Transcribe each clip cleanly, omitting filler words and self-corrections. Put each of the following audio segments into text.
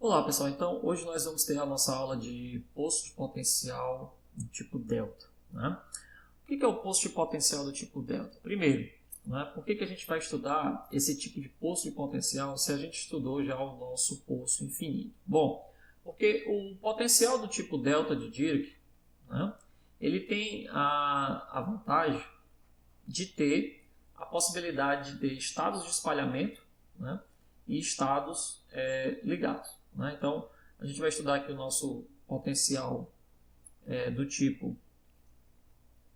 Olá pessoal, então hoje nós vamos ter a nossa aula de poço de potencial do tipo delta. Né? O que é o poço de potencial do tipo delta? Primeiro, né, por que a gente vai estudar esse tipo de poço de potencial se a gente estudou já o nosso poço infinito? Bom, porque o potencial do tipo delta de Dirac, né, ele tem a vantagem de ter a possibilidade de ter estados de espalhamento, né, e estados ligados. Né? Então, a gente vai estudar aqui o nosso potencial do tipo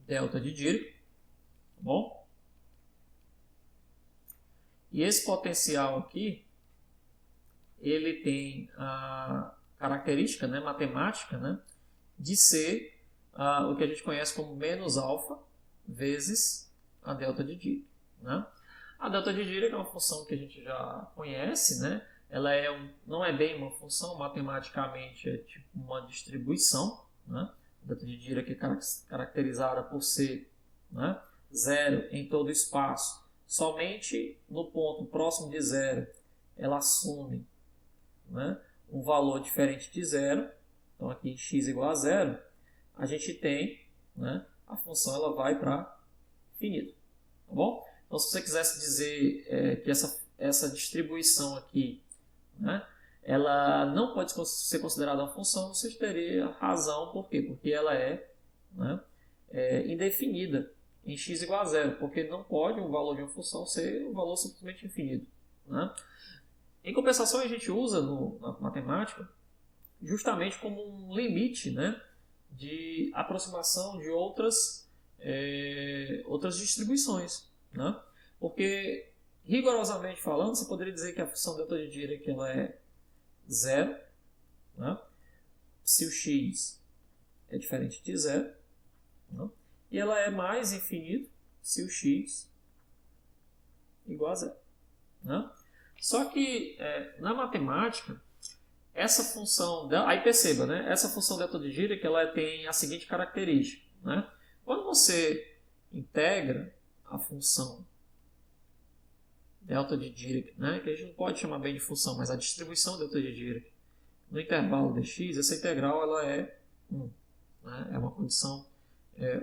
delta de Dirac, tá bom? E esse potencial aqui, ele tem a característica, né, matemática, né, de ser o que a gente conhece como menos alfa vezes a delta de Dirac. Né? A delta de Dirac é uma função que a gente já conhece, né? Ela não é bem uma função, matematicamente é tipo uma distribuição. Né? A delta de Dirac é caracterizada por ser, né, zero em todo o espaço. Somente no ponto próximo de zero ela assume, né, um valor diferente de zero. Então aqui em x igual a zero, a gente tem, né, a função ela vai para infinito. Tá bom? Então, se você quisesse dizer que essa distribuição aqui, né, ela não pode ser considerada uma função, você teria razão. Por quê? Porque ela né, indefinida em x igual a zero, porque não pode um valor de uma função ser um valor simplesmente infinito. Né? Em compensação, a gente usa na matemática justamente como um limite, né, de aproximação de outras distribuições. Né? Porque, rigorosamente falando, você poderia dizer que a função delta de Dirac ela é zero, né, se o x é diferente de zero, né, e ela é mais infinito se o x igual a zero. Né? Só que na matemática, essa função, aí perceba, né, essa função delta de Dirac ela tem a seguinte característica. Né? Quando você integra a função delta de Dirac, né, que a gente não pode chamar bem de função, mas a distribuição delta de Dirac no intervalo dx, essa integral ela é 1. Né? É uma condição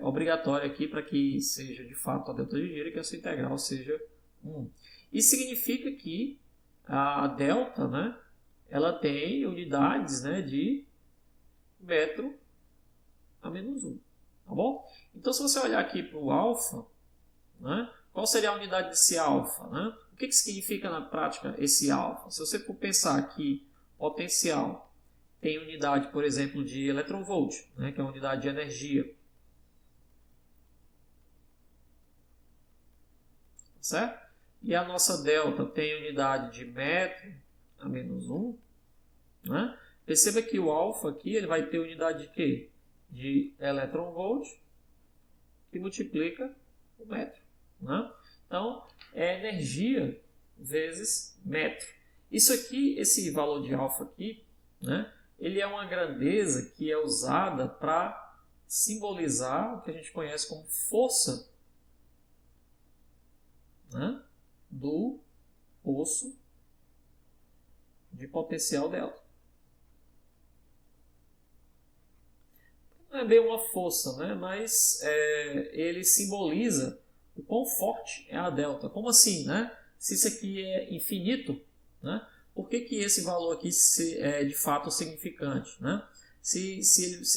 obrigatória aqui para que seja de fato a delta de Dirac, que essa integral seja 1. Isso significa que a delta, né, ela tem unidades, né, de metro a menos 1. Tá bom? Então, se você olhar aqui para o alfa, né, qual seria a unidade desse alfa? Né? O que significa na prática esse alfa? Se você for pensar que potencial tem unidade, por exemplo, de eletronvolt, né, que é a unidade de energia. Certo? E a nossa delta tem unidade de metro a menos 1. Né? Perceba que o alfa aqui ele vai ter unidade de quê? De eletronvolt, que multiplica o metro. Né? Então, é energia vezes metro. Isso aqui, esse valor de alfa aqui, né, ele é uma grandeza que é usada para simbolizar o que a gente conhece como força, né, do poço de potencial delta. Não é bem uma força, né, mas ele simboliza o quão forte é a delta. Como assim? Né? Se isso aqui é infinito, né, por que esse valor aqui é de fato significante? Né? Se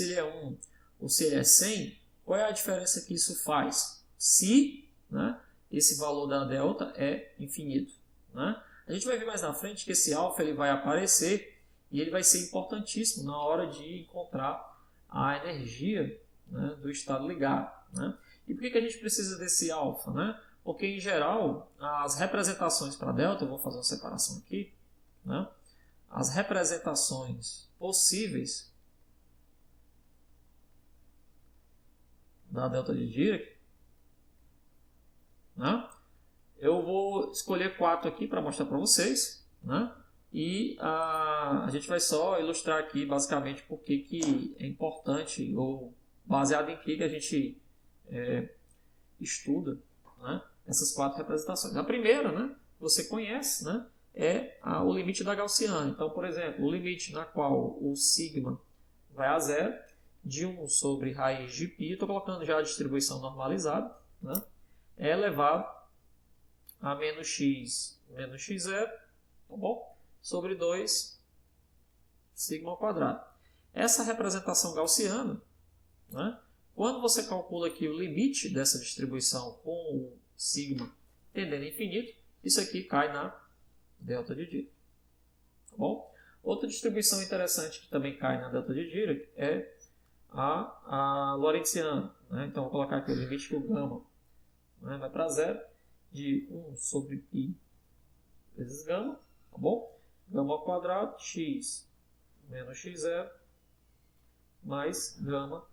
ele é 1 ou se ele é 100, qual é a diferença que isso faz? Se, né, esse valor da delta é infinito. Né? A gente vai ver mais na frente que esse alfa ele vai aparecer e ele vai ser importantíssimo na hora de encontrar a energia, né, do estado ligado. Né? E por que a gente precisa desse alfa? Né? Porque, em geral, as representações para delta, eu vou fazer uma separação aqui, né? As representações possíveis da delta de Dirac, né? Eu vou escolher 4 aqui para mostrar para vocês, né? E a gente vai só ilustrar aqui basicamente por que é importante, ou baseado em que a gente estuda, né, essas 4 representações. A primeira, né, você conhece, né, é o limite da gaussiana. Então, por exemplo, o limite na qual o sigma vai a zero, de 1 sobre raiz de π, estou colocando já a distribuição normalizada, né? É elevado a menos x0, tá bom? Sobre 2 sigma ao quadrado. Essa representação gaussiana, né? Quando você calcula aqui o limite dessa distribuição com o sigma tendendo a infinito, isso aqui cai na delta de Dirac. Tá bom? Outra distribuição interessante que também cai na delta de Dirac é a lorentziana. Né? Então, vou colocar aqui o limite que o gama, né, vai para zero, de 1 sobre π vezes gama, tá bom? Gama ao quadrado, x menos x0, mais gama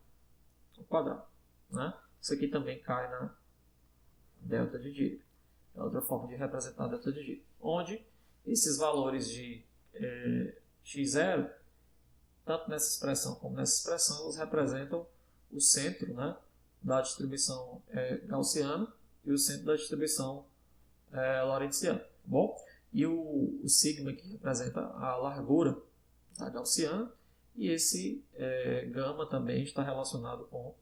ao quadrado. Né? Isso aqui também cai na delta de Dirac. É outra forma de representar a delta de Dirac. Onde esses valores de x0, tanto nessa expressão como nessa expressão, eles representam o centro, né, da distribuição gaussiana e o centro da distribuição lorentziana. Tá bom? E o sigma aqui representa a largura da gaussiana, e esse gama também está relacionado com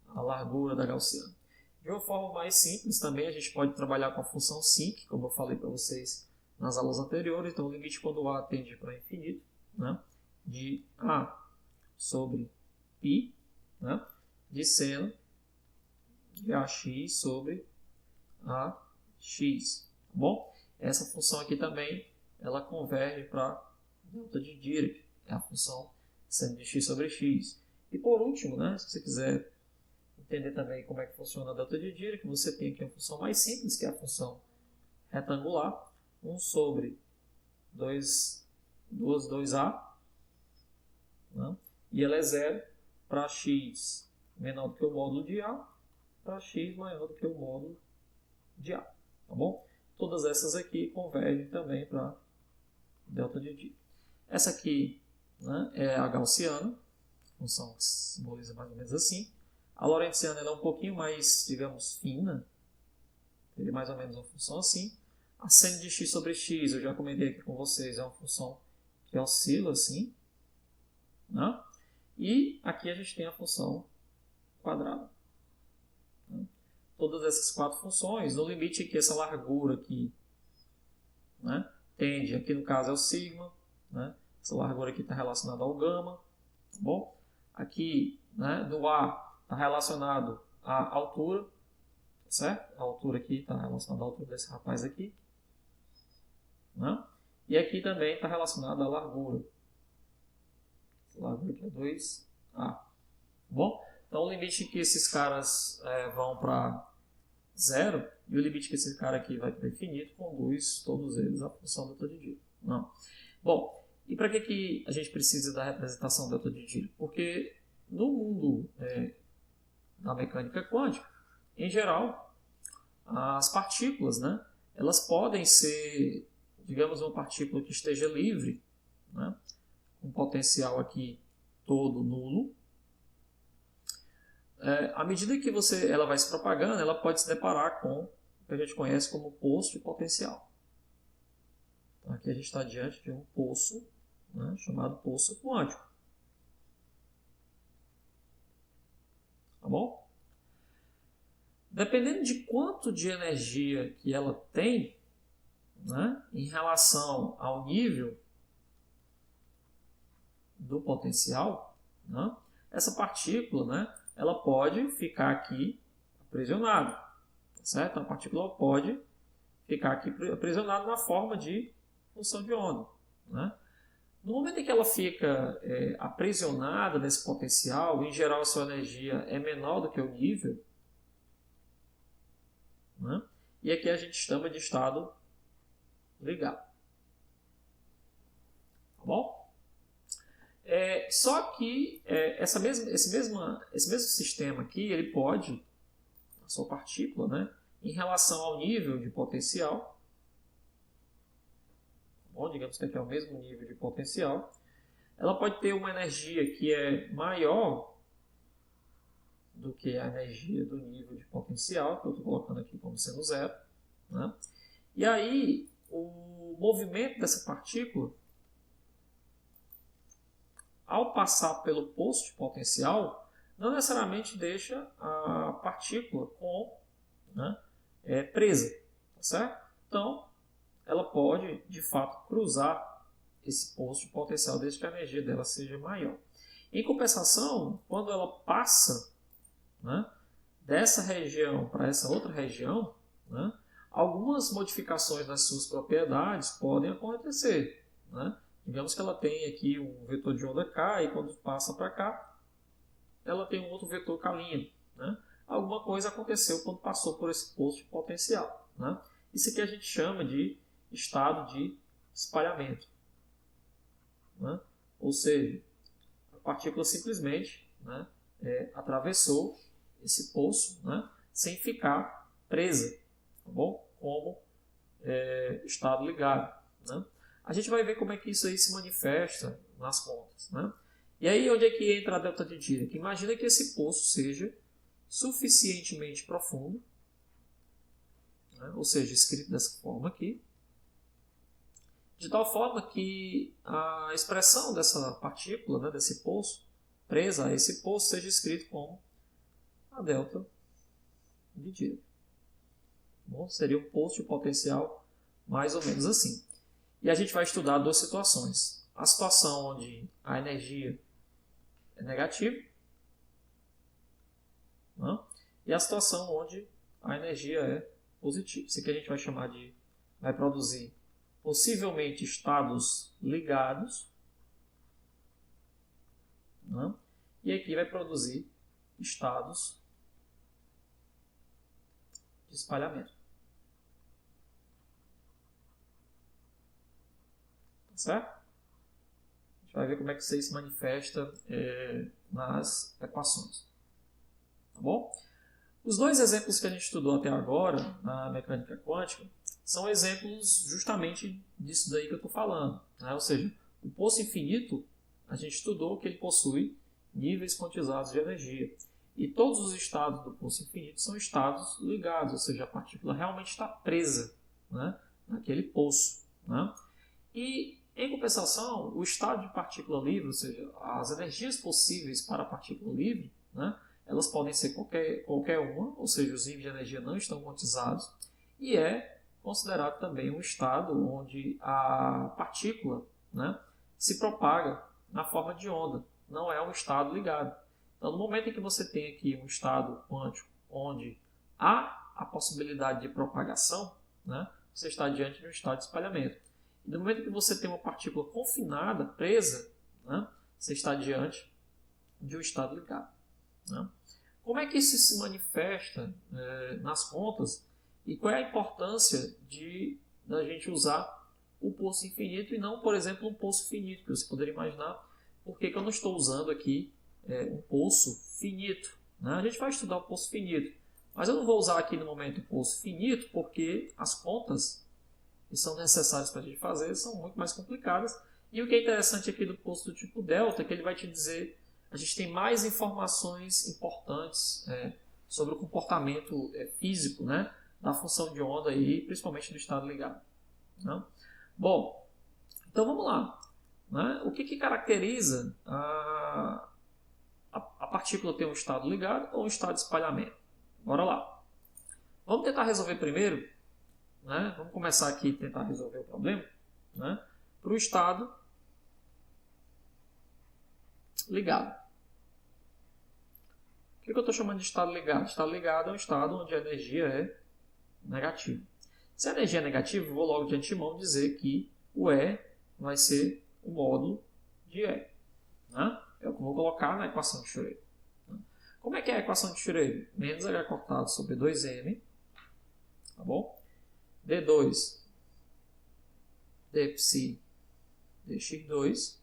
a largura da gaussiana. De uma forma mais simples, também a gente pode trabalhar com a função sinc, como eu falei para vocês nas aulas anteriores. Então, o limite quando A tende para infinito, né, de A sobre π, né, de seno de AX sobre AX. Tá bom? Essa função aqui também ela converge para delta de Dirac, é a função seno de x sobre x. E por último, né, se você quiser entender também como é que funciona a delta de Dirac, você tem aqui a função mais simples, que é a função retangular, 1 sobre 2a, né? E ela é zero para x menor do que o módulo de A, para x maior do que o módulo de A. Tá bom? Todas essas aqui convergem também para delta de Dirac. Essa aqui, né, é a gaussiana, função que se simboliza mais ou menos assim. A lorentziana ela é um pouquinho mais, digamos, fina. Teria mais ou menos uma função assim. A seno de x sobre x, eu já comentei aqui com vocês, é uma função que oscila assim. Né? E aqui a gente tem a função quadrada. Né? Todas essas quatro funções, no limite que essa largura aqui, né, tende, aqui no caso é o sigma, né? Essa largura aqui está relacionada ao gama. Tá bom? Aqui, né, do A está relacionado à altura, certo? A altura aqui está relacionada à altura desse rapaz aqui. Né? E aqui também está relacionado à largura. Essa largura aqui é 2A. Tá bom? Então, o limite que esses caras vão para zero, e o limite que esse cara aqui vai para infinito, conduz todos eles à função delta de Dirac. Não. Bom, e para que a gente precisa da representação delta de Dirac? Porque no mundo da mecânica quântica, em geral, as partículas, né, elas podem ser, digamos, uma partícula que esteja livre, né, com potencial aqui todo nulo. À medida que ela vai se propagando, ela pode se deparar com o que a gente conhece como poço de potencial. Então, aqui a gente está diante de um poço, né, chamado poço quântico. Tá bom? Dependendo de quanto de energia que ela tem, né, em relação ao nível do potencial, né, essa partícula, né, ela pode ficar aqui aprisionada. Tá certo? A partícula pode ficar aqui aprisionada na forma de função de onda. Né? No momento em que ela fica aprisionada nesse potencial, em geral a sua energia é menor do que o nível, né? E aqui a gente chama de estado ligado. Tá bom? Só que esse mesmo sistema aqui, ele pode, a sua partícula, né, em relação ao nível de potencial, bom, digamos que aqui é o mesmo nível de potencial, ela pode ter uma energia que é maior do que a energia do nível de potencial, que eu estou colocando aqui como sendo zero. Né? E aí, o movimento dessa partícula, ao passar pelo poço de potencial, não necessariamente deixa a partícula presa, tá certo? Então, ela pode, de fato, cruzar esse poço de potencial desde que a energia dela seja maior. Em compensação, quando ela passa dessa região para essa outra região, algumas modificações nas suas propriedades podem acontecer. Digamos que ela tem aqui um vetor de onda K e quando passa para cá, ela tem um outro vetor K'. Alguma coisa aconteceu quando passou por esse poço de potencial. Isso aqui a gente chama de estado de espalhamento. Ou seja, a partícula simplesmente atravessou esse poço sem ficar presa, tá bom? Como estado ligado. A gente vai ver como é que isso aí se manifesta nas contas. E aí, onde é que entra a delta de Dirac? Imagina que esse poço seja suficientemente profundo, ou seja, escrito dessa forma aqui, de tal forma que a expressão dessa partícula, desse poço, presa a esse poço, seja escrito como a delta de Dirac. Bom, seria um poço de potencial mais ou menos assim. E a gente vai estudar duas situações. A situação onde a energia é negativa, e a situação onde a energia é positiva. Isso aqui a gente vai chamar de, vai produzir possivelmente estados ligados, e aqui vai produzir estados de espalhamento. Tá certo? A gente vai ver como é que isso aí se manifesta nas equações. Tá bom? Os dois exemplos que a gente estudou até agora na mecânica quântica são exemplos justamente disso daí que eu estou falando. Ou seja, o poço infinito, a gente estudou que ele possui níveis quantizados de energia. E todos os estados do poço infinito são estados ligados, ou seja, a partícula realmente está presa naquele poço. E, em compensação, o estado de partícula livre, ou seja, as energias possíveis para a partícula livre, elas podem ser qualquer uma, ou seja, os níveis de energia não estão quantizados, e é considerado também um estado onde a partícula se propaga na forma de onda, não é um estado ligado. Então, no momento em que você tem aqui um estado quântico onde há a possibilidade de propagação, você está diante de um estado de espalhamento. E no momento em que você tem uma partícula confinada, presa, você está diante de um estado ligado. Como é que isso se manifesta nas contas e qual é a importância da gente usar o poço infinito e não, por exemplo, um poço finito, que você poderia imaginar por que eu não estou usando aqui um poço finito. A gente vai estudar o poço finito, mas eu não vou usar aqui no momento o poço finito porque as contas que são necessárias para a gente fazer são muito mais complicadas. E o que é interessante aqui do poço do tipo delta é que ele vai te dizer, a gente tem mais informações importantes sobre o comportamento físico da função de onda e principalmente do estado ligado. Bom, então vamos lá. O que caracteriza a partícula ter um estado ligado ou um estado de espalhamento? Bora lá. Vamos tentar resolver primeiro. Vamos começar aqui a tentar resolver o problema para o estado ligado. O que eu estou chamando de estado ligado? Estado ligado é um estado onde a energia é negativa. Se a energia é negativa, eu vou logo de antemão dizer que o E vai ser o módulo de E. É o que eu vou colocar na equação de Schrödinger. Como é que é a equação de Schrödinger? Menos H cortado sobre 2m, tá bom? D2 dψ dx2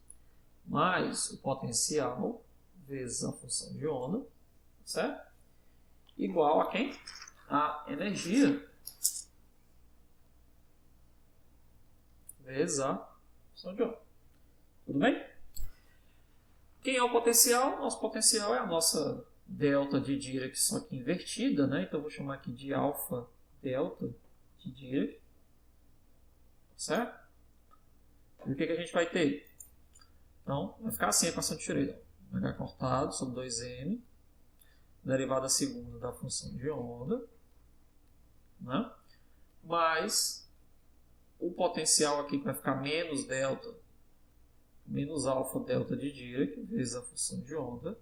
mais o potencial vezes a função de onda, certo? Igual a quem? A energia vezes a função de onda. Tudo bem? Quem é o potencial? Nosso potencial é a nossa delta de Dirac, só que invertida, Então eu vou chamar aqui de alfa delta de Dirac, certo? E o que a gente vai ter? Então, vai ficar assim a equação de Schrödinger. H cortado sobre 2m, derivada segunda da função de onda, né? Mais o potencial aqui que vai ficar menos delta, menos alfa delta de Dirac, vezes a função de onda.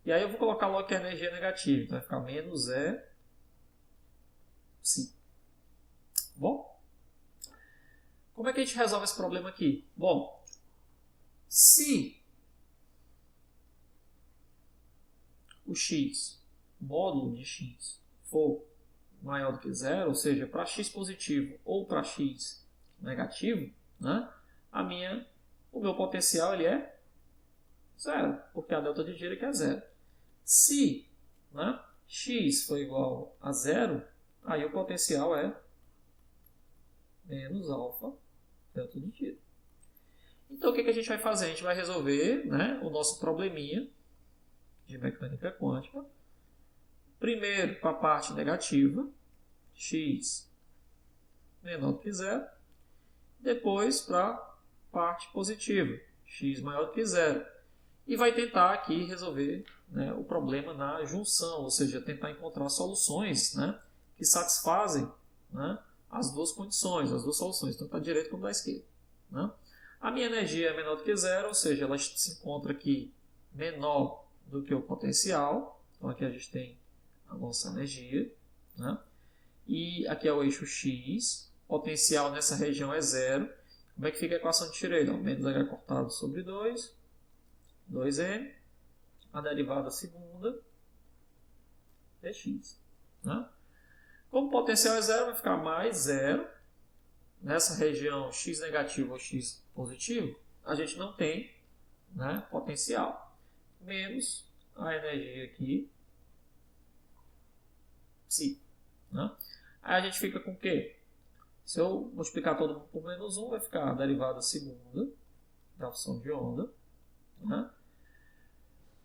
E aí eu vou colocar logo que a energia é negativa, então vai ficar menos E, sim. Bom, como é que a gente resolve esse problema aqui? Bom, se o x, o módulo de x, for maior do que zero, ou seja, para x positivo ou para x negativo, né, o meu potencial ele é zero, porque a delta de Dirac é zero. Se, né, x for igual a zero, aí o potencial é menos alfa delta de Dirac. Então o que a gente vai fazer? A gente vai resolver, né, o nosso probleminha de mecânica quântica. Primeiro para a parte negativa, x menor do que zero. Depois para a parte positiva, x maior do que zero. E vai tentar aqui resolver, né, o problema na junção, ou seja, tentar encontrar soluções, né, que satisfazem, né, as duas condições, as duas soluções, tanto da direita como da esquerda. Né? A minha energia é menor do que zero, ou seja, ela se encontra aqui menor do que o potencial. Então aqui a gente tem a nossa energia. Né? E aqui é o eixo x, potencial nessa região é zero. Como é que fica a equação de Schrödinger? Menos h cortado sobre 2m, a derivada segunda dx. Né? Como o potencial é zero, vai ficar mais zero. Nessa região x negativo ou x positivo, a gente não tem, né, potencial. Menos a energia aqui, psi. Né? Aí a gente fica com o quê? Se eu multiplicar todo mundo por menos 1, vai ficar a derivada segunda da função de onda. Né?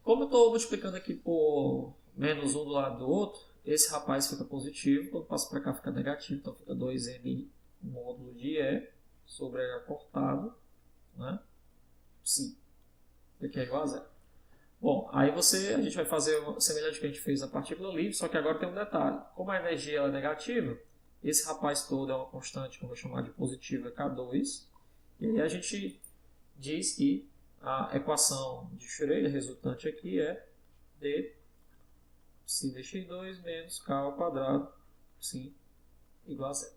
Como eu estou multiplicando aqui por menos 1 do lado do outro, esse rapaz fica positivo, quando passa para cá fica negativo, então fica 2m módulo de E sobre H cortado, né? Sim, aqui é igual a zero. Bom, aí a gente vai fazer semelhante ao que a gente fez na partícula livre, só que agora tem um detalhe. Como a energia é negativa, esse rapaz todo é uma constante que eu vou chamar de positiva K2, e aí a gente diz que a equação de Schrödinger resultante aqui é d psi dx2 menos k ao quadrado psi igual a zero.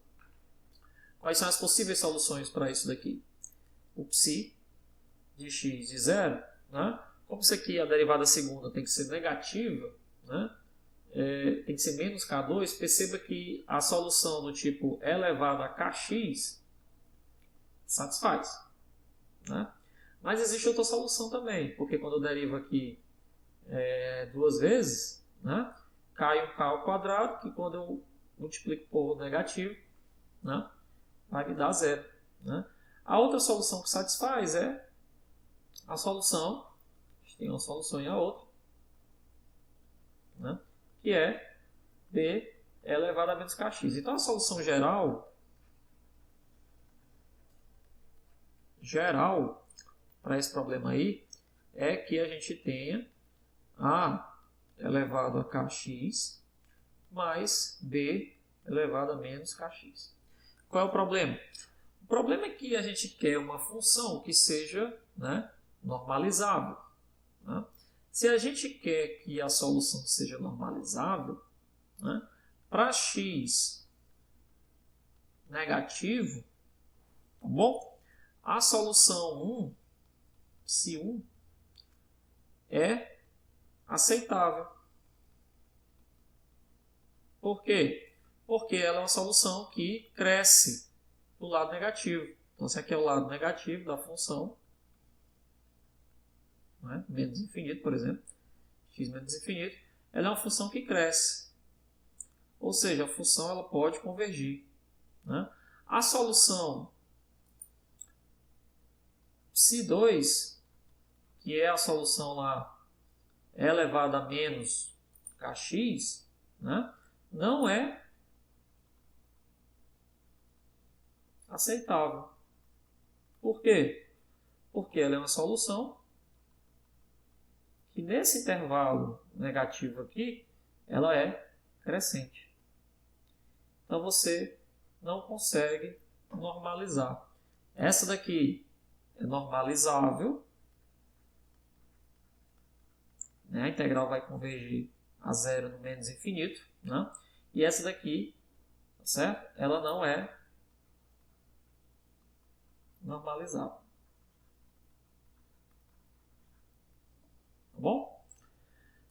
Quais são as possíveis soluções para isso daqui? O psi de x de zero, né? Como isso aqui, a derivada segunda tem que ser negativa, né? Tem que ser menos k2, perceba que a solução do tipo elevado a kx satisfaz. Né? Mas existe outra solução também, porque quando eu derivo aqui duas vezes, né, cai um k ao quadrado, que quando eu multiplico por negativo, né, vai me dar zero. Né? A outra solução que satisfaz é a solução, a gente tem uma solução e a outra, né, que é b elevado a menos kx. Então a solução geral para esse problema aí é que a gente tenha a elevado a kx mais b elevado a menos kx. Qual é o problema? O problema é que a gente quer uma função que seja, né, normalizável. Né? Se a gente quer que a solução seja normalizável, né, para x negativo, tá bom? A solução 1, psi1, é aceitável. Por quê? Porque ela é uma solução que cresce do lado negativo. Então, esse aqui é o lado negativo da função, né? Menos infinito, por exemplo, x menos infinito. Ela é uma função que cresce. Ou seja, a função ela pode convergir. Né? A solução psi2, que é a solução lá elevada a menos kx, né, não é aceitável. Por quê? Porque ela é uma solução que nesse intervalo negativo aqui, ela é crescente. Então você não consegue normalizar. Essa daqui é normalizável, né? A integral vai convergir a zero no menos infinito, né? E essa daqui, tá certo? Ela não é normalizável. Tá bom?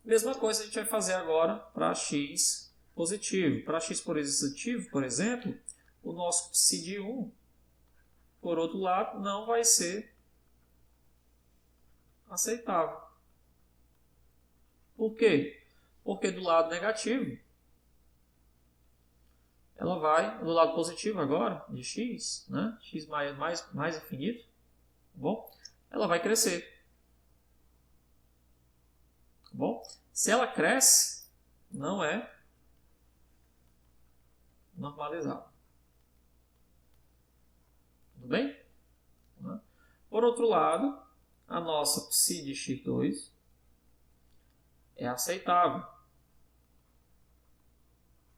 Mesma coisa a gente vai fazer agora para x positivo. Para x positivo, por exemplo, o nosso psi de 1, por outro lado, não vai ser aceitável. Por quê? Porque do lado negativo, ela vai, do lado positivo agora, de x, né? X mais infinito, tá bom? Ela vai crescer. Tá bom? Se ela cresce, não é normalizável. Tudo bem? Por outro lado, a nossa psi de x2 é aceitável.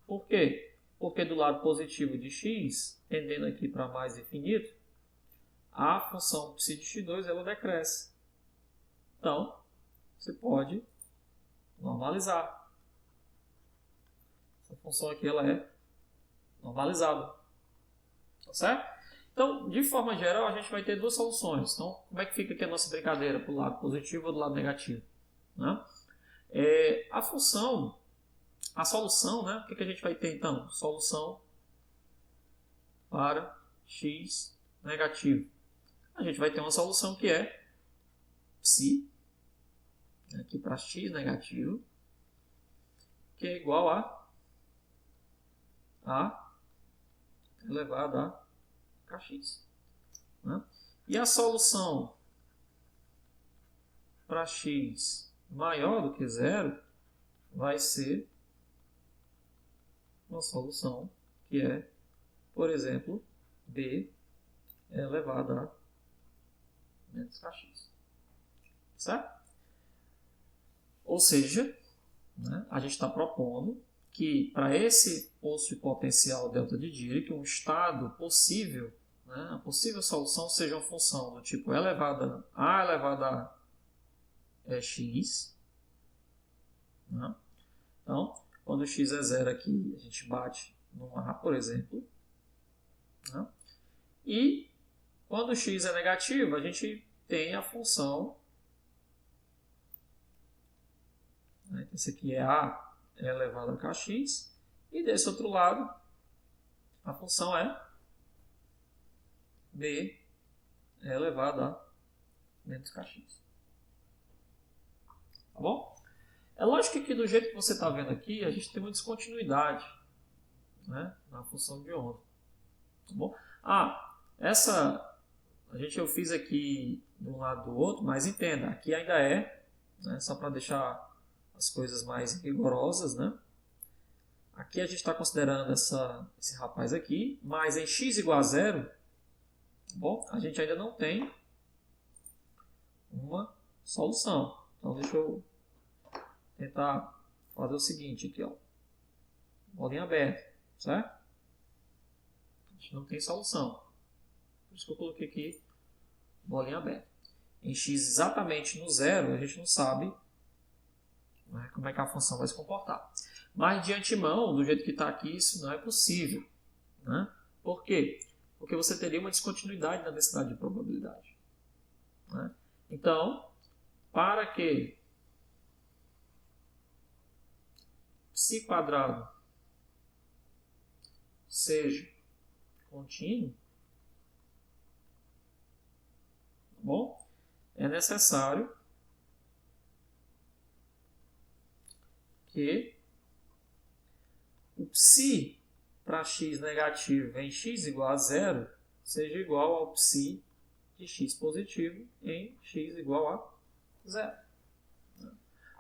Por quê? Porque do lado positivo de x, tendendo aqui para mais infinito, a função psi de x2 ela decresce. Então, você pode normalizar. Essa função aqui ela é normalizável. Tá certo? Então, de forma geral, a gente vai ter duas soluções. Então, como é que fica aqui a nossa brincadeira? Para o lado positivo ou do lado negativo? Né? A solução, né? O que a gente vai ter então? Solução para x negativo. A gente vai ter uma solução que é psi, aqui para x negativo, que é igual a elevado a kx. Né? E a solução para x maior do que zero vai ser uma solução que é, por exemplo, b elevado a menos kx. Certo? Ou seja, né, a gente está propondo que para esse poço de potencial delta de Dirac, um estado possível, né, a possível solução seja uma função do tipo a elevado a x. Né? Então, quando x é zero aqui, a gente bate no a, por exemplo. Né? E quando x é negativo, a gente tem a função. Né? Esse aqui é a elevado a kx. E desse outro lado, a função é b elevado a menos kx. Tá bom? É lógico que aqui, do jeito que você está vendo aqui, a gente tem uma descontinuidade, né, na função de onda. Tá bom? Eu fiz aqui de um lado do outro, mas entenda, aqui ainda é, né, só para deixar as coisas mais rigorosas, né? Aqui a gente está considerando esse rapaz aqui, mas em x igual a zero, tá bom? A gente ainda não tem uma solução. Então deixa eu tentar fazer o seguinte aqui, ó. Bolinha aberta, certo? A gente não tem solução. Por isso que eu coloquei aqui bolinha aberta. Em x exatamente no zero, a gente não sabe, né, como é que a função vai se comportar. Mas de antemão, do jeito que está aqui, isso não é possível. Né? Por quê? Porque você teria uma descontinuidade na densidade de probabilidade. Né? Então, para que psi quadrado seja contínuo, tá bom? É necessário que o psi para x negativo em x igual a zero seja igual ao psi de x positivo em x igual a zero.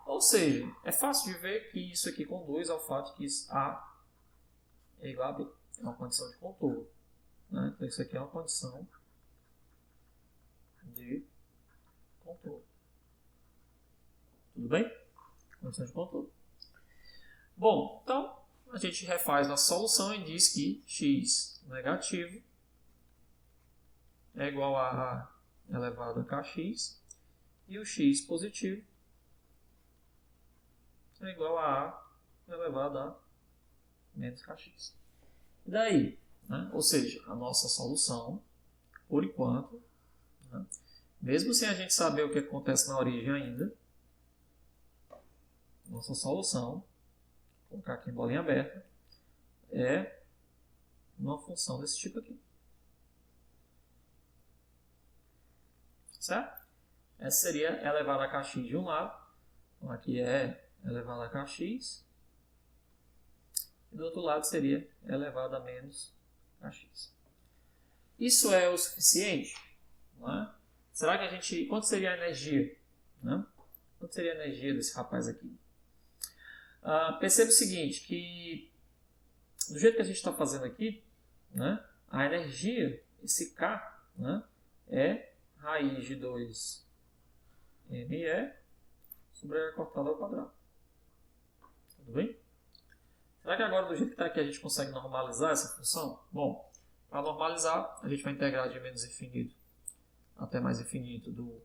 Ou seja, é fácil de ver que isso aqui conduz ao fato que A é igual a B. É uma condição de contorno. Né? Então isso aqui é uma condição de contorno. Tudo bem? Condição de contorno. Bom, então a gente refaz nossa solução e diz que x negativo é igual a A elevado a kx e o x positivo é igual a A elevado a menos kx. E daí? Né? Ou seja, a nossa solução, por enquanto, né? Mesmo sem a gente saber o que acontece na origem ainda, nossa solução, vou colocar aqui em bolinha aberta, é uma função desse tipo aqui. Certo? Essa seria elevado a kx de um lado. Então aqui é elevado a kx. E do outro lado seria elevado a menos kx. Isso é o suficiente? Não é? Será que a gente... Quanto seria a energia? Né? Quanto seria a energia desse rapaz aqui? Perceba o seguinte, que do jeito que a gente está fazendo aqui, né, a energia, esse K, né, é raiz de 2 ME sobre a cortada ao quadrado. Tudo bem? Será que agora, do jeito que está aqui, a gente consegue normalizar essa função? Bom, para normalizar, a gente vai integrar de menos infinito até mais infinito do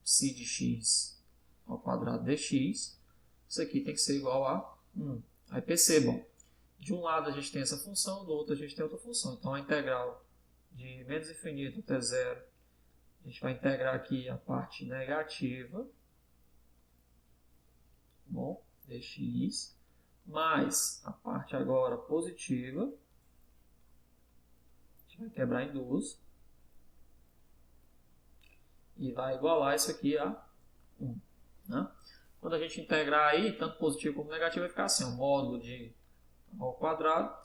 psi de x ao quadrado dx. Isso aqui tem que ser igual a 1. Aí percebam, de um lado a gente tem essa função, do outro a gente tem outra função. Então a integral de menos infinito até zero, a gente vai integrar aqui a parte negativa, bom, dx, mais a parte agora positiva, a gente vai quebrar em duas, e vai igualar isso aqui a 1. Né? Quando a gente integrar aí, tanto positivo como negativo, vai ficar assim, o módulo de ao quadrado,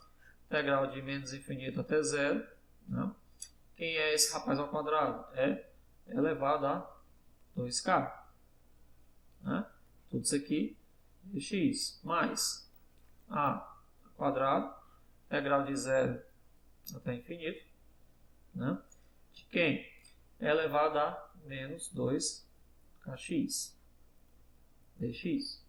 integral de menos infinito até zero. Né? Quem é esse rapaz ao quadrado? É elevado a 2k. Né? Tudo isso aqui de x, mais a ao quadrado, integral de zero até infinito. Né? De quem? É elevado a menos 2kx dx.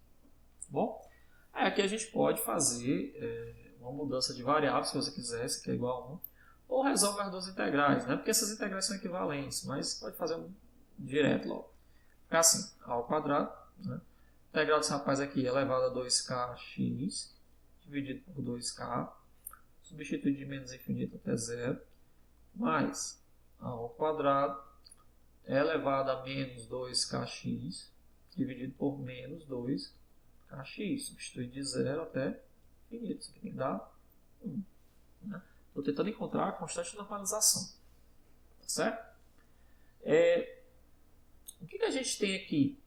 Bom, aqui a gente pode fazer uma mudança de variável, se você quiser, se quer igual a 1, ou resolve as duas integrais, né? Porque essas integrais são equivalentes, mas pode fazer um direto logo. Fica assim, a ao quadrado, né? Integral desse rapaz aqui é elevado a 2kx dividido por 2k, substituir de menos infinito até zero, mais a ao quadrado é elevado a menos 2kx dividido por menos 2kx, substituir de zero até infinito. Isso aqui tem que dar 1. Né? Estou tentando encontrar a constante de normalização. Tá certo? O que a gente tem aqui?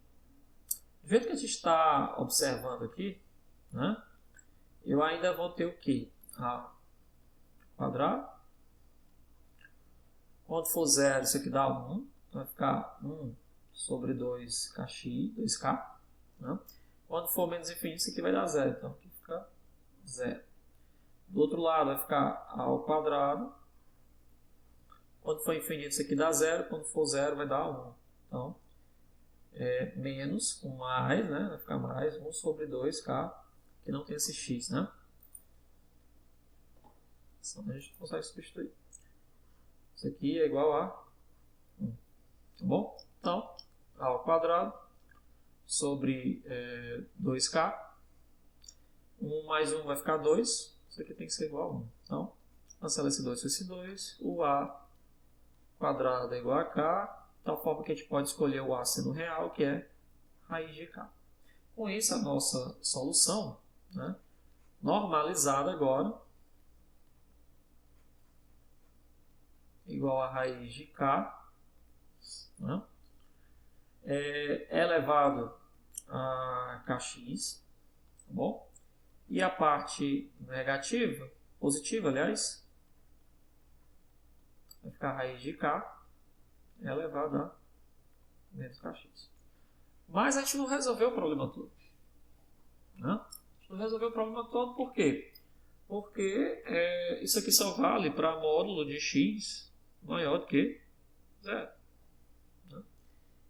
Do jeito que a gente está observando aqui, né, eu ainda vou ter o quê? A quadrado. Quando for zero, isso aqui dá 1. Então vai ficar 1 sobre 2k. Né? Quando for menos infinito, isso aqui vai dar zero. Então aqui fica zero. Do outro lado vai ficar a ao quadrado. Quando for infinito, isso aqui dá zero. Quando for zero, vai dar 1. Então, menos com mais, né? Vai ficar mais 1 sobre 2k, que não tem esse x, né? Então a gente consegue substituir. Isso aqui é igual a 1. Tá bom? Então, a ao quadrado sobre 2k. 1 mais 1 vai ficar 2. Isso aqui tem que ser igual a 1. Então, cancela esse 2 com esse 2. O a quadrado é igual a k. De tal forma que a gente pode escolher o a sendo real, que é raiz de k. Com isso, a nossa solução, né, normalizada agora, igual a raiz de k, né, é elevado a kx, tá bom? E a parte negativa, positiva, aliás, vai ficar a raiz de k elevado a menos kx. Mas a gente não resolveu o problema todo. Né? A gente não resolveu o problema todo por quê? Porque isso aqui só vale para módulo de x maior do que zero.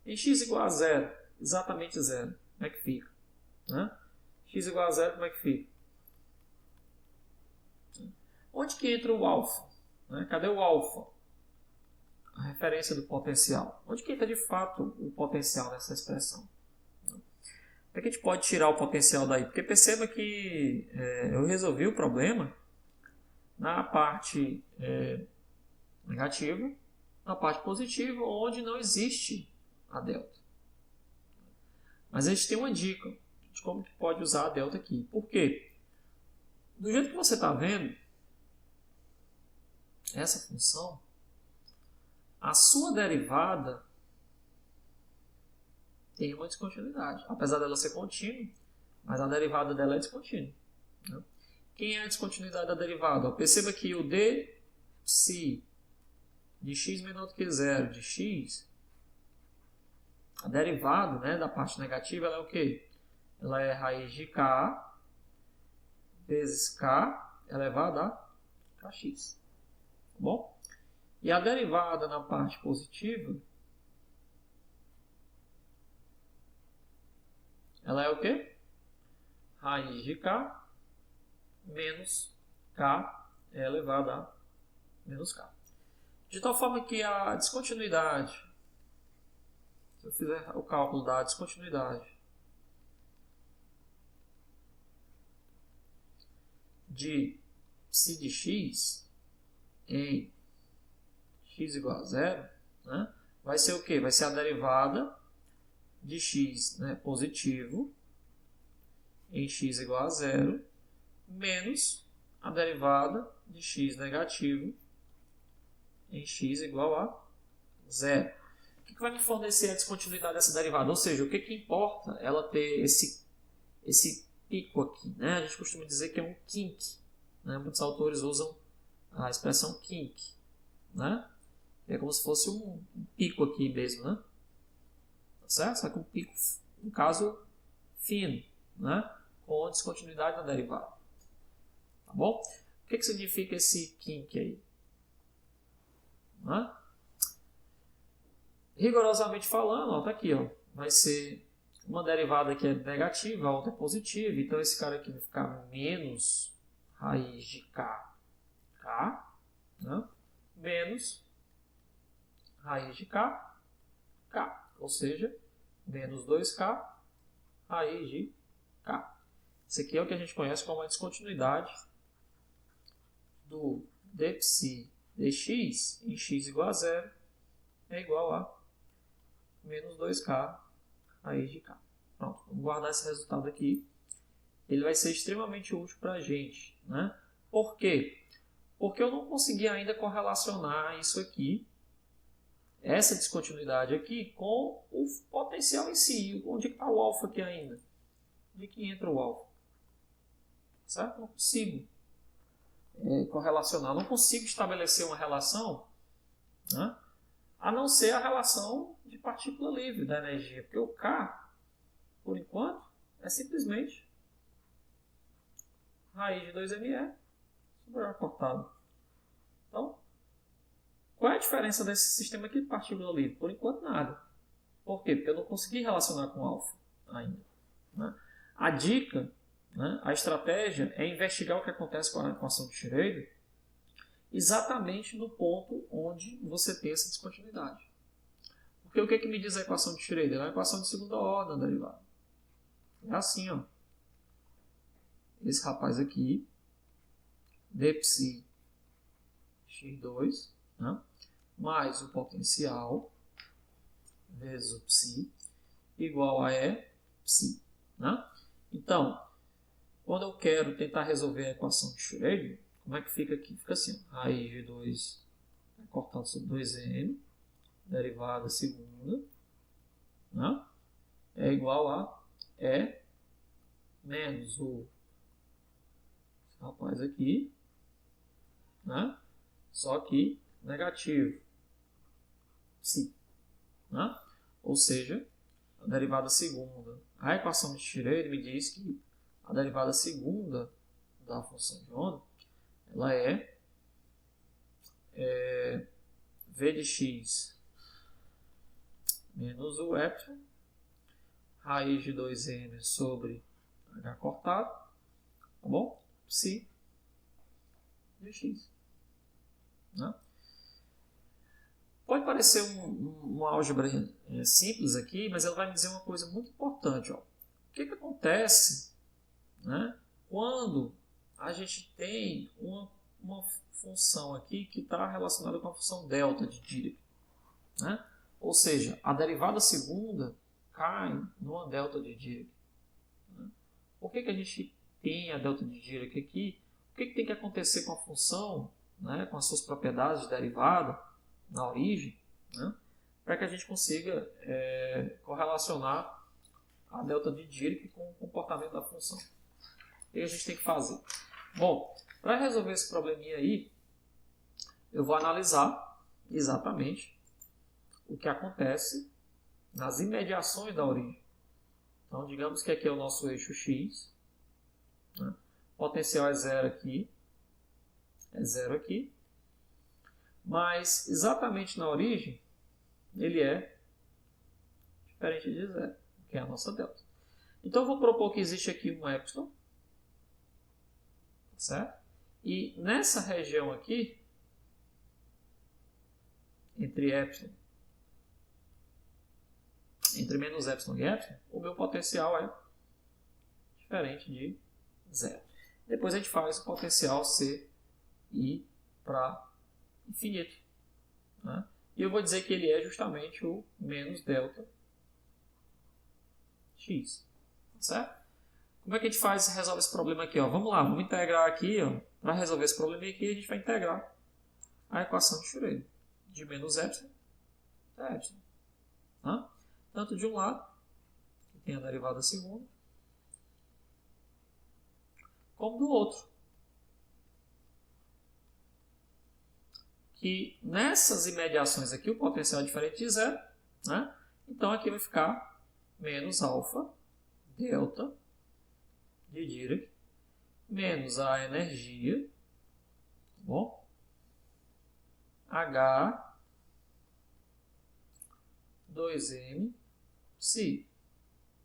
Em x igual a zero, exatamente zero, como é que fica? Né? X igual a zero, como é que fica? Onde que entra o alfa? Né? Cadê o alfa? A referência do potencial. Onde que entra de fato o potencial nessa expressão? Como é que a gente pode tirar o potencial daí? Porque perceba que eu resolvi o problema na parte negativa, na parte positiva, onde não existe a delta. Mas a gente tem uma dica de como que pode usar a delta aqui. Por quê? Do jeito que você está vendo, essa função, a sua derivada tem uma descontinuidade. Apesar dela ser contínua, mas a derivada dela é descontínua. Né? Quem é a descontinuidade da derivada? Perceba que o d psi de x menor do que zero de x, a derivada, né, da parte negativa, ela é o quê? Ela é raiz de k vezes k elevado a kx. Tá bom? E a derivada na parte positiva, ela é o quê? Raiz de k menos k elevado a menos k. De tal forma que a descontinuidade, se eu fizer o cálculo da descontinuidade de psi de x em x igual a zero, né, vai ser o quê? Vai ser a derivada de x, né, positivo em x igual a zero menos a derivada de x negativo em x igual a zero. O que vai me fornecer a descontinuidade dessa derivada? Ou seja, o que importa ela ter esse pico aqui? Né? A gente costuma dizer que é um kink. Né? Muitos autores usam a expressão kink. Né? É como se fosse um pico aqui mesmo. Né? Tá certo? Só que um pico, no caso, fino. Né? Com descontinuidade na derivada. Tá bom? O que significa esse kink aí? Né? Rigorosamente falando, está aqui, ó, vai ser uma derivada que é negativa, a outra é positiva, então esse cara aqui vai ficar menos raiz de k, né? Menos raiz de k, ou seja, menos 2k raiz de k. Isso aqui é o que a gente conhece como a descontinuidade do d psi dx em x igual a zero é igual a menos 2k raiz de k. Pronto, vamos guardar esse resultado aqui. Ele vai ser extremamente útil para a gente. Né? Por quê? Porque eu não consegui ainda correlacionar isso aqui, essa descontinuidade aqui, com o potencial em si. Onde está o alfa aqui ainda? Onde que entra o alfa? Certo? Não consigo correlacionar, não consigo estabelecer uma relação, né? A não ser a relação de partícula livre da energia, porque o K, por enquanto, é simplesmente raiz de 2mE sobre o cortado. Então, qual é a diferença desse sistema aqui de partícula livre? Por enquanto, nada. Por quê? Porque eu não consegui relacionar com alfa ainda. Né? A dica, né, a estratégia é investigar o que acontece com a equação de Schrödinger exatamente no ponto onde você tem essa descontinuidade. Porque o que me diz a equação de Schrödinger? É uma equação de segunda ordem derivada. É assim, ó. Esse rapaz aqui, d psi x2, né, mais o potencial vezes o psi igual a E psi. Né? Então, quando eu quero tentar resolver a equação de Schrödinger, como é que fica aqui? Fica assim, raiz de 2 cortado sobre 2m, derivada segunda, né? É igual a E menos o rapaz aqui, né? Só que negativo, psi. Né? Ou seja, a derivada segunda. A equação de Schrödinger me diz que a derivada segunda da função de onda ela é v de x menos o epsilon, raiz de 2m sobre h cortado, tá bom? Psi de x. Né? Pode parecer uma álgebra simples aqui, mas ela vai me dizer uma coisa muito importante. Ó. O que acontece, né, quando a gente tem uma função aqui que está relacionada com a função delta de Dirac? Né? Ou seja, a derivada segunda cai numa delta de Dirac. Né? Por que a gente tem a delta de Dirac aqui? O que tem que acontecer com a função, né, com as suas propriedades de derivada na origem, né, para que a gente consiga correlacionar a delta de Dirac com o comportamento da função? O que a gente tem que fazer? Bom, para resolver esse probleminha aí, eu vou analisar exatamente o que acontece nas imediações da origem. Então, digamos que aqui é o nosso eixo x, né? O potencial é zero aqui, mas exatamente na origem ele é diferente de zero, que é a nossa delta. Então, eu vou propor que existe aqui um epsilon, certo? E nessa região aqui, entre menos epsilon e epsilon, o meu potencial é diferente de zero. Depois a gente faz o potencial C ir para infinito. Né? E eu vou dizer que ele é justamente o menos delta x. Certo? Como é que a gente resolve esse problema aqui? Ó? Vamos lá, vamos integrar aqui. Para resolver esse problema aqui, a gente vai integrar a equação de Schrödinger. De menos epsilon até epsilon. Tá? Tanto de um lado, que tem a derivada segunda, como do outro. Que nessas imediações aqui o potencial é diferente de zero. Né? Então aqui vai ficar menos alfa delta de Dirac menos a energia, tá bom? H 2m psi.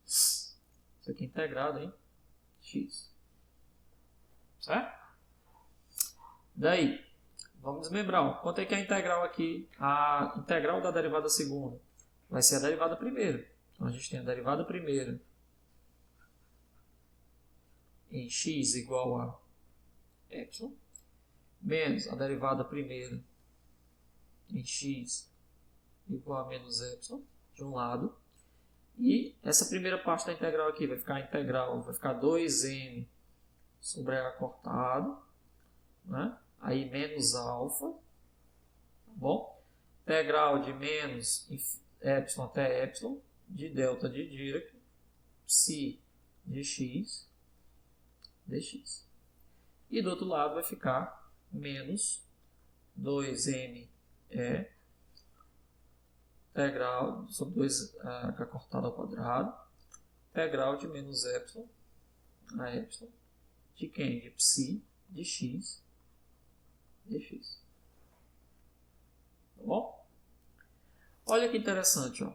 Isso aqui é integrado em x. Certo? Daí, vamos desmembrar. Ó. Quanto é que é a integral aqui? A integral da derivada segunda vai ser a derivada primeira. Então, a gente tem a derivada primeira em x igual a epsilon, menos a derivada primeira em x igual a menos epsilon, de um lado. E essa primeira parte da integral aqui vai ficar a integral, vai ficar 2m sobre h cortado, né? Aí menos alfa, tá bom? Integral de menos epsilon até epsilon, de delta de Dirac, psi de x, dx. E do outro lado vai ficar menos 2m integral sobre 2h cortado ao quadrado, integral de menos epsilon a epsilon, de quem? De psi de x dx. Tá bom? Olha que interessante, ó.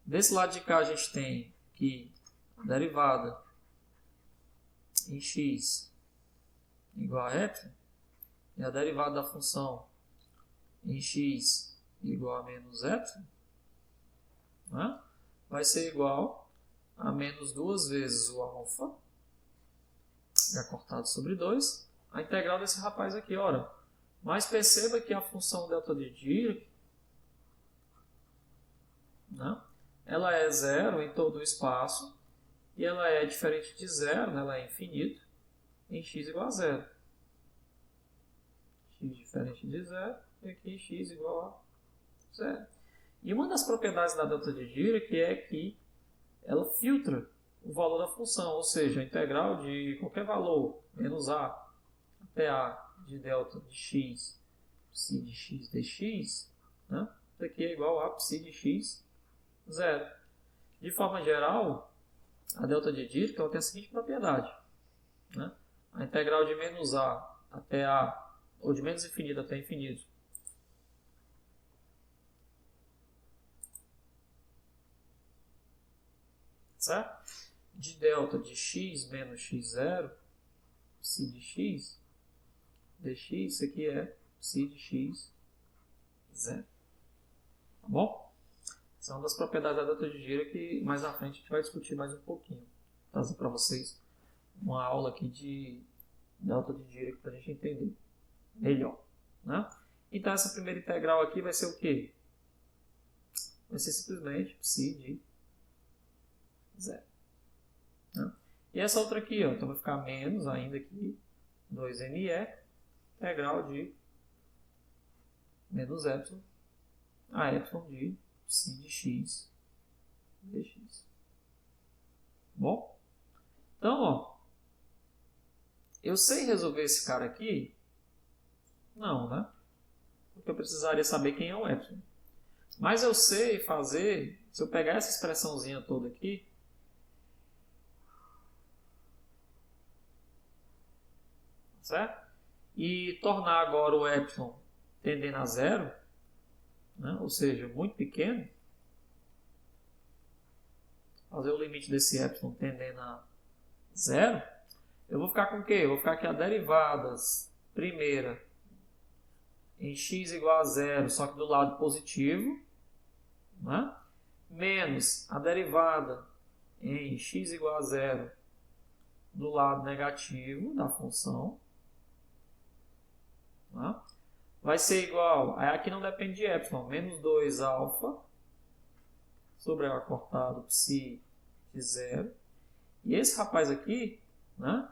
Desse lado de cá a gente tem que a derivada em x igual a epsilon e a derivada da função em x igual a menos epsilon, né? Vai ser igual a menos 2 vezes o alfa, já cortado sobre 2, a integral desse rapaz aqui, ora. Mas perceba que a função delta de Dirac, né, ela é zero em todo o espaço e ela é diferente de zero, né, ela é infinito, em x igual a zero. X diferente de zero e aqui x igual a zero. E uma das propriedades da delta de Dirac é que ela filtra o valor da função, ou seja, a integral de qualquer valor, menos a até a de delta de x, psi de x dx, né? Isso aqui é igual a psi de x zero. De forma geral, a delta de Dirac ela tem a seguinte propriedade, né? A integral de menos a até a, ou de menos infinito até infinito, certo? De delta de x menos x0, psi de x, dx, isso aqui é psi de x, 0. Tá bom? Essa é uma das propriedades da delta de Dirac que mais à frente a gente vai discutir mais um pouquinho. Vou trazer para vocês uma aula aqui de delta de Dirac para a gente entender melhor. Né? Então essa primeira integral aqui vai ser o quê? Vai ser simplesmente psi de 0. Né? E essa outra aqui, ó, então vai ficar menos ainda aqui, 2me, integral de menos epsilon a epsilon de psi de x dx. Bom? Então, ó, eu sei resolver esse cara aqui? Não, né? Porque eu precisaria saber quem é o epsilon. Mas eu sei fazer, se eu pegar essa expressãozinha toda aqui, certo? E tornar agora o epsilon tendendo a 0, né? Ou seja, muito pequeno, fazer o limite desse epsilon tendendo a 0, eu vou ficar com o quê? Eu vou ficar aqui a derivadas primeira em x igual a 0, só que do lado positivo, né? Menos a derivada em x igual a 0 do lado negativo da função. Né? Vai ser igual, aí aqui não depende de epsilon, menos 2 alfa sobre a cortado psi de 0. E esse rapaz aqui, né?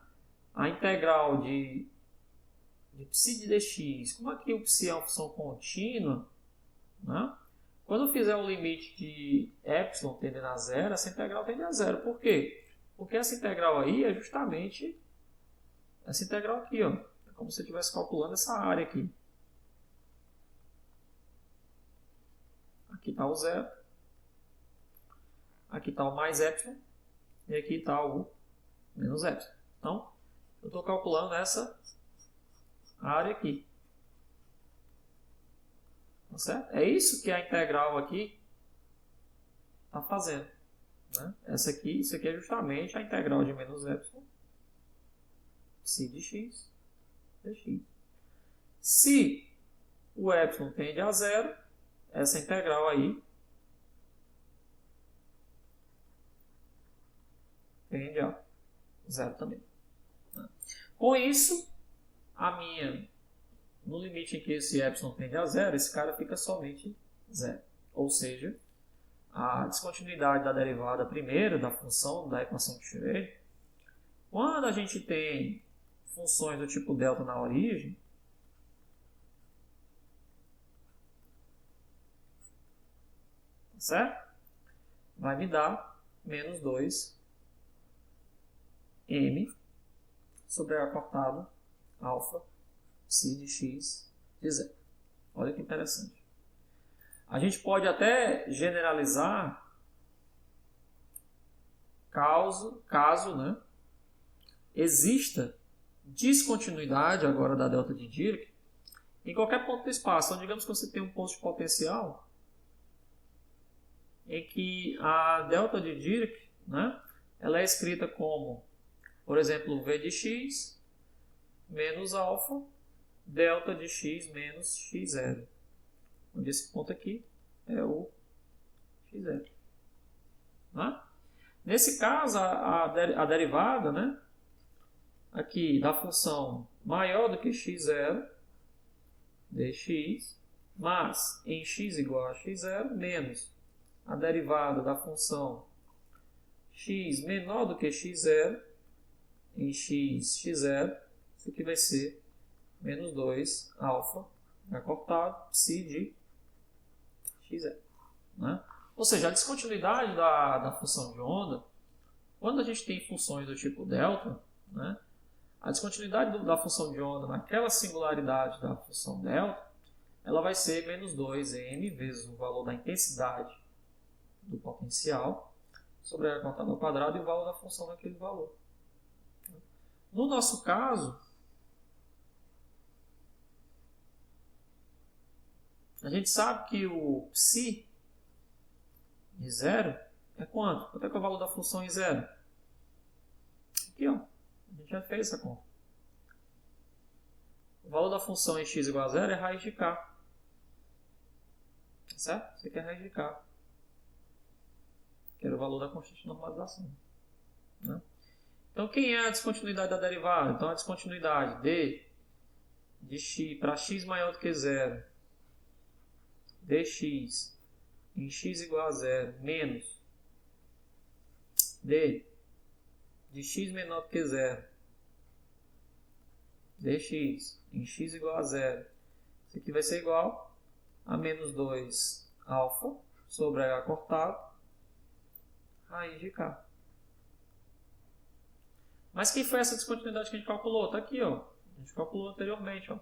A integral de psi de dx, como aqui o psi é uma função contínua, né? Quando eu fizer o limite de epsilon tendendo a 0, essa integral tende a 0. Por quê? Porque essa integral aí é justamente essa integral aqui, ó. É como se eu estivesse calculando essa área aqui. Aqui está o 0. Aqui está o mais epsilon. E aqui está o menos epsilon. Então, eu estou calculando essa área aqui. Tá certo? É isso que a integral aqui está fazendo. Né? Isso aqui é justamente a integral de menos epsilon psi de x dx. Se o epsilon tende a 0, essa integral aí tende a 0 também. Com isso, no limite em que esse epsilon tende a 0, esse cara fica somente 0. Ou seja, a descontinuidade da derivada primeira da função da equação de Schrödinger, quando a gente tem funções do tipo delta na origem, certo? Vai me dar menos 2m sobre a cortada alfa psi de x de 0. Olha que interessante. A gente pode até generalizar caso né, exista descontinuidade agora da delta de Dirac em qualquer ponto do espaço. Então, digamos que você tem um posto de potencial em que a delta de Dirac, né, ela é escrita como, por exemplo, v de x menos alfa delta de x menos x0. Onde esse ponto aqui é o x0. Né? Nesse caso, a derivada, né, aqui da função maior do que x0 dx, mas em x igual a x0 menos a derivada da função x menor do que x0 em x, x0, isso aqui vai ser menos 2 alfa acortado psi de x0. Né? Ou seja, a descontinuidade da função de onda, quando a gente tem funções do tipo delta, né, a descontinuidade da função de onda naquela singularidade da função delta, ela vai ser menos 2m vezes o valor da intensidade do potencial sobre a cortada ao quadrado e o valor da função naquele valor. No nosso caso, a gente sabe que o psi de 0 é quanto? Quanto é que é o valor da função em zero? Aqui, ó. A gente já fez essa conta. O valor da função em x igual a zero é raiz de k. Certo? Isso aqui é raiz de k. Que era o valor da constante de normalização. Né? Então, quem é a descontinuidade da derivada? Então, a descontinuidade de x para x maior do que zero, dx em x igual a zero, menos de x menor do que zero, dx em x igual a zero. Isso aqui vai ser igual a menos 2 alfa sobre h cortado, raiz de k. Mas quem foi essa descontinuidade que a gente calculou? Está aqui, ó. A gente calculou anteriormente. Ó.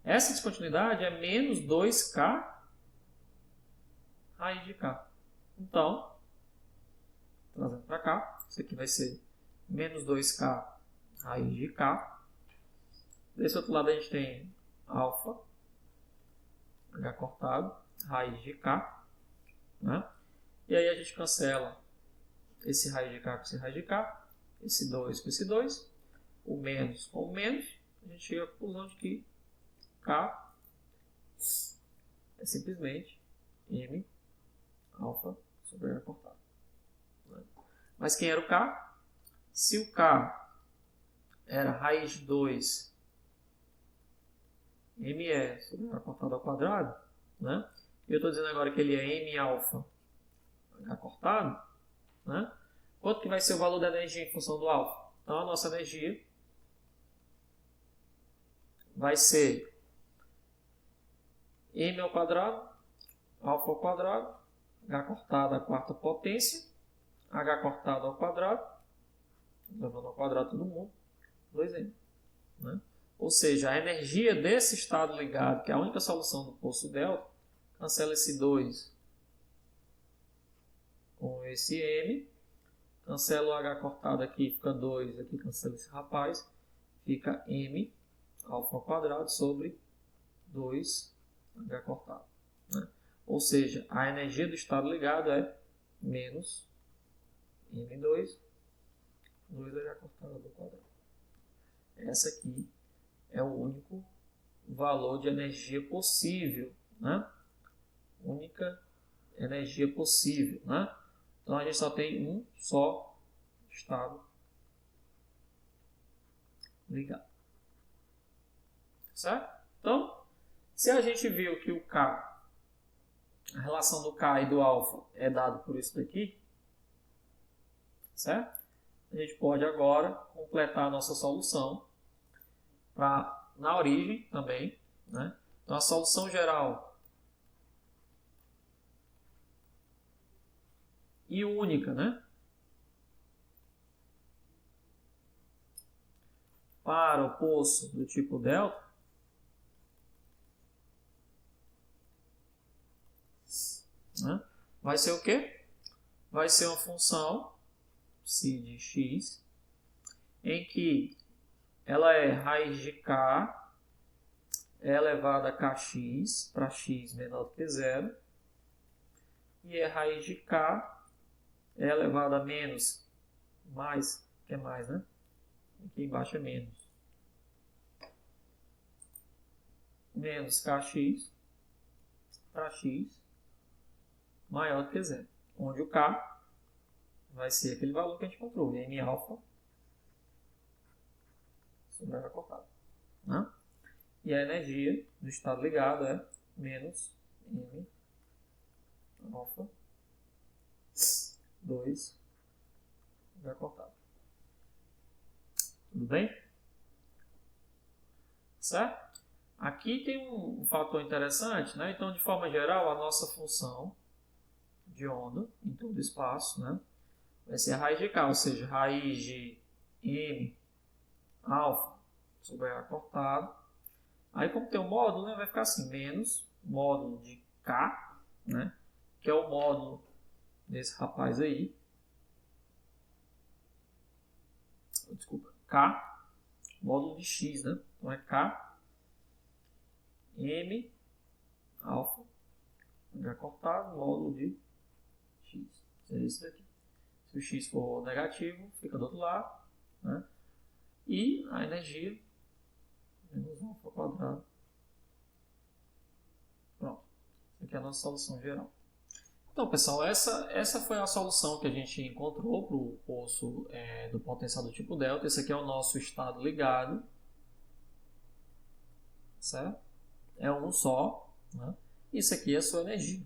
Essa descontinuidade é menos 2k raiz de k. Então, trazendo para cá, isso aqui vai ser menos 2k raiz de k. Desse outro lado a gente tem alfa, h cortado, raiz de k. Né? E aí a gente cancela esse raiz de k com esse raiz de k. Esse 2 com esse 2, o menos com o menos, a gente chega à conclusão de que K é simplesmente M alfa sobre H cortado. Mas quem era o K? Se o K era raiz de 2 ME sobre H cortado ao quadrado, né? E eu estou dizendo agora que ele é M alfa H cortado, né? Quanto que vai ser o valor da energia em função do alfa? Então, a nossa energia vai ser m ao quadrado, alfa ao quadrado, h cortado à quarta potência, h cortado ao quadrado, levando ao quadrado todo mundo, 2m. Né? Ou seja, a energia desse estado ligado, que é a única solução do poço delta, cancela esse 2 com esse m, cancela o h cortado aqui, fica 2, aqui cancela esse rapaz, fica m alfa ao quadrado sobre 2h cortado. Né? Ou seja, a energia do estado ligado é menos m2, 2h cortado ao quadrado. Essa aqui é o único valor de energia possível. Né? Única energia possível. Né? Então, a gente só tem um só estado ligado. Certo? Então, se a gente viu que o K, a relação do K e do alfa é dado por isso daqui, certo? A gente pode agora completar a nossa solução na origem também. Né? Então, a solução geral e única, né? Para o poço do tipo delta, né? Vai ser o quê? Vai ser uma função psi de x em que ela é raiz de k elevado a kx para x menor do que zero e é raiz de k elevado a menos mais, que é mais, né? Aqui embaixo é menos. Menos kx para x maior do que zero. Onde o k vai ser aquele valor que a gente encontrou, m alfa sobre h cortado. Né? E a energia do estado ligado é menos m alfa 2 h cortado. Tudo bem? Certo? Aqui tem um fator interessante, né? Então, de forma geral, a nossa função de onda em todo o espaço, né? Vai ser a raiz de k, ou seja, raiz de m alfa sobre h cortado. Aí, como tem um módulo, né, vai ficar assim, menos módulo de k, né? Que é o módulo desse rapaz aí. Desculpa, k, módulo de x, né? Então é k m alfa h cortado módulo de x. Seria isso daqui. Se o x for negativo, fica do outro lado. Né? E a energia, menos alfa ao quadrado. Pronto. Essa aqui é a nossa solução geral. Então, pessoal, essa foi a solução que a gente encontrou para o poço do potencial do tipo delta. Esse aqui é o nosso estado ligado. Certo? É um só. Né? Isso aqui é a sua energia.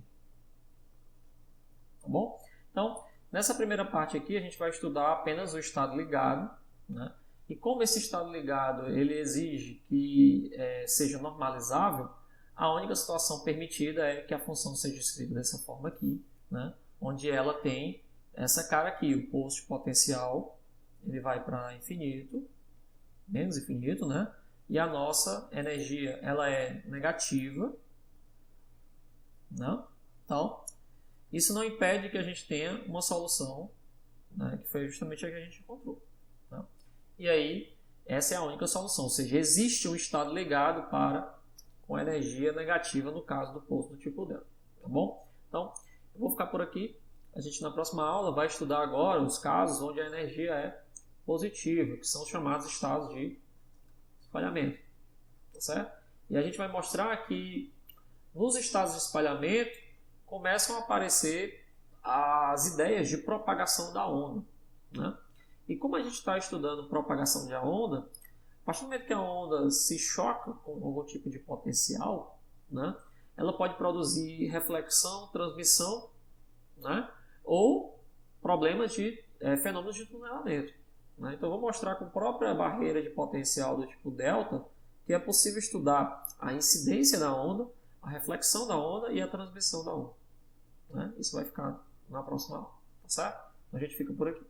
Tá bom? Então, nessa primeira parte aqui, a gente vai estudar apenas o estado ligado. Né? E como esse estado ligado ele exige que seja normalizável, a única situação permitida é que a função seja escrita dessa forma aqui, né? Onde ela tem essa cara aqui, o poço de potencial, ele vai para infinito, menos infinito, né? E a nossa energia ela é negativa, né? Então, isso não impede que a gente tenha uma solução, né? Que foi justamente a que a gente encontrou. Né? E aí, essa é a única solução, ou seja, existe um estado ligado para com energia negativa no caso do poço do tipo delta, tá bom? Então, eu vou ficar por aqui. A gente na próxima aula vai estudar agora os casos onde a energia é positiva, que são os chamados estados de espalhamento, tá certo? E a gente vai mostrar que nos estados de espalhamento começam a aparecer as ideias de propagação da onda, né? E como a gente está estudando propagação de onda, a partir do momento que a onda se choca com algum tipo de potencial, né, ela pode produzir reflexão, transmissão, né, ou problemas de fenômenos de tunelamento. Né? Então, eu vou mostrar com a própria barreira de potencial do tipo delta que é possível estudar a incidência da onda, a reflexão da onda e a transmissão da onda. Né? Isso vai ficar na próxima aula. Tá certo? Então, a gente fica por aqui.